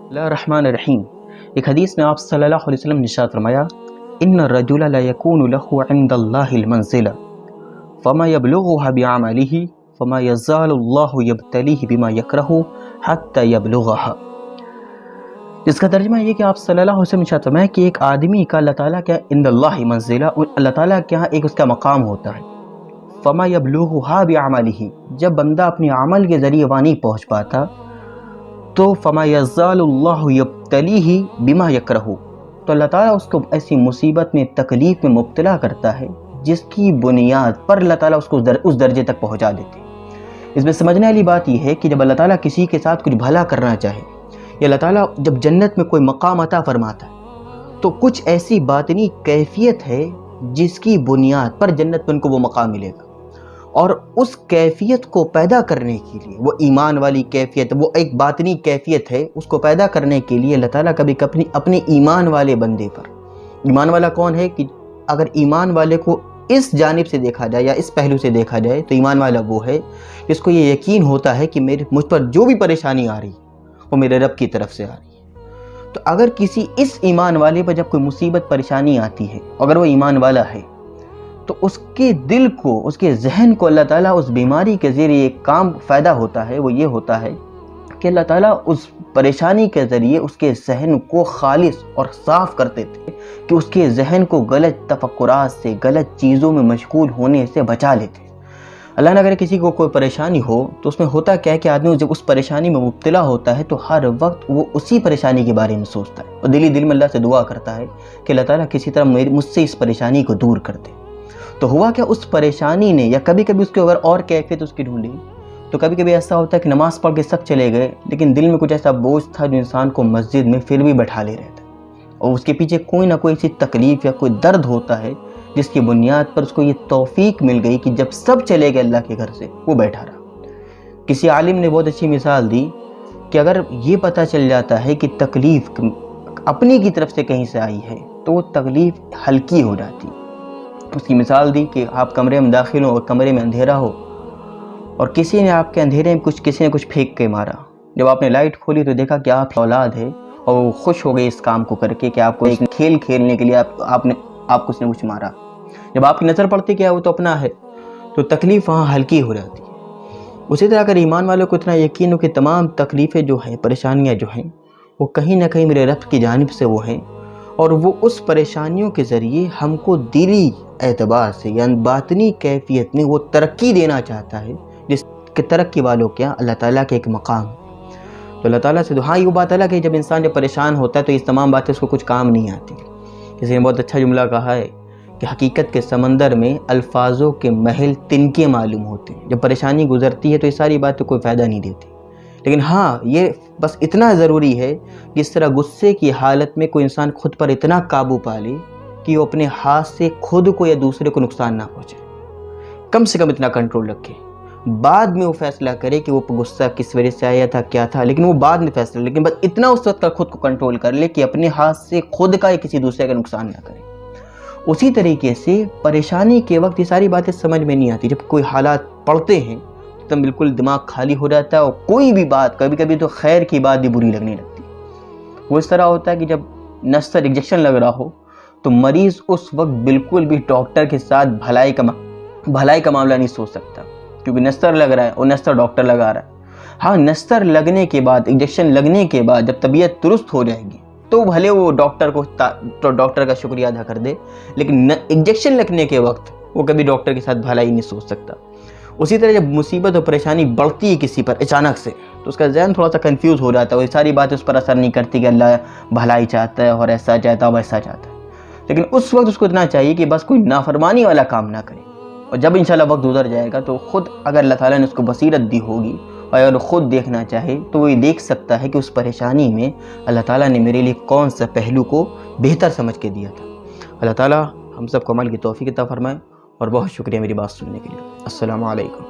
اللہ الرحمن الرحیم۔ ایک حدیث میں آپ صلی اللہ علیہ وسلم نے ارشاد فرمایا، ان الرجل لا يكون له عند الله المنزلة فما يبلغها بعمله فما يزال الله يبتليه بما يكره حتى يبلغها۔ جس کا ترجمہ یہ کہ آپ صلی اللہ علیہ وسلم نے ارشاد فرمایا کہ ایک آدمی کا اللہ تعالیٰ کے عند اللہ منزلہ، اللہ تعالیٰ کے یہاں ایک اس کا مقام ہوتا ہے، فما يبلغها بعمله، جب بندہ اپنے عمل کے ذریعے وہاں نہیں پہنچ پاتا تو فما یزال اللہ یبتلیہ بما یکرہ، تو اللہ تعالیٰ اس کو ایسی مصیبت میں، تکلیف میں مبتلا کرتا ہے جس کی بنیاد پر اللہ تعالیٰ اس کو اس درجے تک پہنچا دیتے ہیں۔ اس میں سمجھنے والی بات یہ ہے کہ جب اللہ تعالیٰ کسی کے ساتھ کچھ بھلا کرنا چاہے، یا اللہ تعالیٰ جب جنت میں کوئی مقام عطا فرماتا ہے تو کچھ ایسی باطنی کیفیت ہے جس کی بنیاد پر جنت میں ان کو وہ مقام ملے گا، اور اس کیفیت کو پیدا کرنے کے لیے، وہ ایمان والی کیفیت، وہ ایک باطنی کیفیت ہے، اس کو پیدا کرنے کے لیے اللہ تعالیٰ کبھی اپنے ایمان والے بندے پر، ایمان والا کون ہے کہ اگر ایمان والے کو اس جانب سے دیکھا جائے یا اس پہلو سے دیکھا جائے تو ایمان والا وہ ہے جس کو یہ یقین ہوتا ہے کہ مجھ پر جو بھی پریشانی آ رہی وہ میرے رب کی طرف سے آ رہی ہے۔ تو اگر کسی اس ایمان والے پر جب کوئی مصیبت پریشانی آتی ہے، اگر وہ ایمان والا ہے، تو اس کے دل کو، اس کے ذہن کو اللہ تعالیٰ اس بیماری کے ذریعے ایک کام فائدہ ہوتا ہے، وہ یہ ہوتا ہے کہ اللہ تعالیٰ اس پریشانی کے ذریعے اس کے ذہن کو خالص اور صاف کرتے تھے کہ اس کے ذہن کو غلط تفکرات سے، غلط چیزوں میں مشغول ہونے سے بچا لیتے۔ اللہ نہ کرے کسی کو کوئی پریشانی ہو تو اس میں ہوتا کیا ہے کہ آدمی جب اس پریشانی میں مبتلا ہوتا ہے تو ہر وقت وہ اسی پریشانی کے بارے میں سوچتا ہے، اور دل میں اللہ سے دعا کرتا ہے کہ اللہ تعالیٰ کسی طرح مجھ سے اس پریشانی کو دور کر دے۔ تو ہوا کہ اس پریشانی نے، یا کبھی کبھی اس کے اگر اور کیفیت اس کی ڈھونڈی، تو کبھی کبھی ایسا ہوتا ہے کہ نماز پڑھ کے سب چلے گئے لیکن دل میں کچھ ایسا بوجھ تھا جو انسان کو مسجد میں پھر بھی بیٹھا لے رہتا ہے، اور اس کے پیچھے کوئی نہ کوئی ایسی تکلیف یا کوئی درد ہوتا ہے جس کی بنیاد پر اس کو یہ توفیق مل گئی کہ جب سب چلے گئے اللہ کے گھر سے وہ بیٹھا رہا۔ کسی عالم نے بہت اچھی مثال دی کہ اگر یہ پتہ چل جاتا ہے کہ تکلیف اپنی کی طرف سے کہیں سے آئی ہے تو وہ تکلیف ہلکی ہو جاتی۔ اس کی مثال دی کہ آپ کمرے میں داخل ہو اور کمرے میں اندھیرا ہو، اور کسی نے آپ کے اندھیرے میں کسی نے کچھ پھینک کے مارا۔ جب آپ نے لائٹ کھولی تو دیکھا کہ آپ اولاد ہے، اور وہ خوش ہو گئی اس کام کو کر کے کہ آپ کو ایک کھیل کھیلنے کے لیے آپ کچھ نے کچھ مارا۔ جب آپ کی نظر پڑتی کہ وہ تو اپنا ہے تو تکلیف وہاں ہلکی ہو جاتی ہے۔ اسی طرح اگر ایمان والوں کو اتنا یقین ہو کہ تمام تکلیفیں جو ہیں، پریشانیاں جو ہیں، وہ کہیں نہ کہیں میرے رب کی جانب سے وہ ہیں، اور وہ اس پریشانیوں کے ذریعے ہم کو دلی اعتبار سے یا باطنی کیفیت میں وہ ترقی دینا چاہتا ہے جس کے ترقی والوں کے اللہ تعالیٰ کے ایک مقام۔ تو اللہ تعالیٰ سے ہاں یہ بات الگ ہے جب انسان جب پریشان ہوتا ہے تو اس تمام باتیں اس کو کچھ کام نہیں آتی۔ کسی نے بہت اچھا جملہ کہا ہے کہ حقیقت کے سمندر میں الفاظوں کے محل تنکے معلوم ہوتے ہیں، جب پریشانی گزرتی ہے تو یہ ساری باتیں کوئی فائدہ نہیں دیتی، لیکن ہاں یہ بس اتنا ضروری ہے جس طرح غصے کی حالت میں کوئی انسان خود پر اتنا قابو پا لے کہ وہ اپنے ہاتھ سے خود کو یا دوسرے کو نقصان نہ پہنچے، کم سے کم اتنا کنٹرول رکھے، بعد میں وہ فیصلہ کرے کہ وہ غصہ کس وجہ سے آیا تھا، کیا تھا، لیکن وہ بعد میں فیصلہ، لیکن بس اتنا اس وقت کا خود کو کنٹرول کر لے کہ اپنے ہاتھ سے خود کا یا کسی دوسرے کا نقصان نہ کرے۔ اسی طریقے سے پریشانی کے وقت یہ ساری باتیں سمجھ میں نہیں آتی، جب کوئی حالات پڑتے ہیں تو بالکل دماغ خالی ہو جاتا ہے، اور کوئی بھی بات، کبھی کبھی تو خیر کی بات بھی بری لگنے لگتی۔ وہ اس طرح ہوتا ہے کہ جب نسر انجیکشن لگ رہا ہو تو مریض اس وقت بالکل بھی ڈاکٹر کے ساتھ بھلائی کا معاملہ نہیں سوچ سکتا، کیونکہ نستر لگ رہا ہے اور نستر ڈاکٹر لگا رہا ہے۔ ہاں نستر لگنے کے بعد، انجیکشن لگنے کے بعد جب طبیعت درست ہو جائے گی تو بھلے وہ ڈاکٹر کا شکریہ ادا کر دے، لیکن انجیکشن لگنے کے وقت وہ کبھی ڈاکٹر کے ساتھ بھلائی نہیں سوچ سکتا۔ اسی طرح جب مصیبت اور پریشانی بڑھتی ہے کسی پر اچانک سے تو اس کا ذہن تھوڑا سا کنفیوز ہو جاتا ہے، وہ ساری باتیں اس پر اثر نہیں کرتی کہ اللہ بھلائی چاہتا ہے اور ایسا چاہتا ہے ویسا چاہتا ہے، لیکن اس وقت اس کو اتنا چاہیے کہ بس کوئی نافرمانی والا کام نہ کرے، اور جب انشاءاللہ وقت گزر جائے گا تو خود اگر اللہ تعالیٰ نے اس کو بصیرت دی ہوگی اور اگر خود دیکھنا چاہے تو وہ یہ دیکھ سکتا ہے کہ اس پریشانی میں اللہ تعالیٰ نے میرے لیے کون سا پہلو کو بہتر سمجھ کے دیا تھا۔ اللہ تعالیٰ ہم سب کو عمل کی توفیق عطا فرمائے، اور بہت شکریہ میری بات سننے کے لیے۔ السلام علیکم۔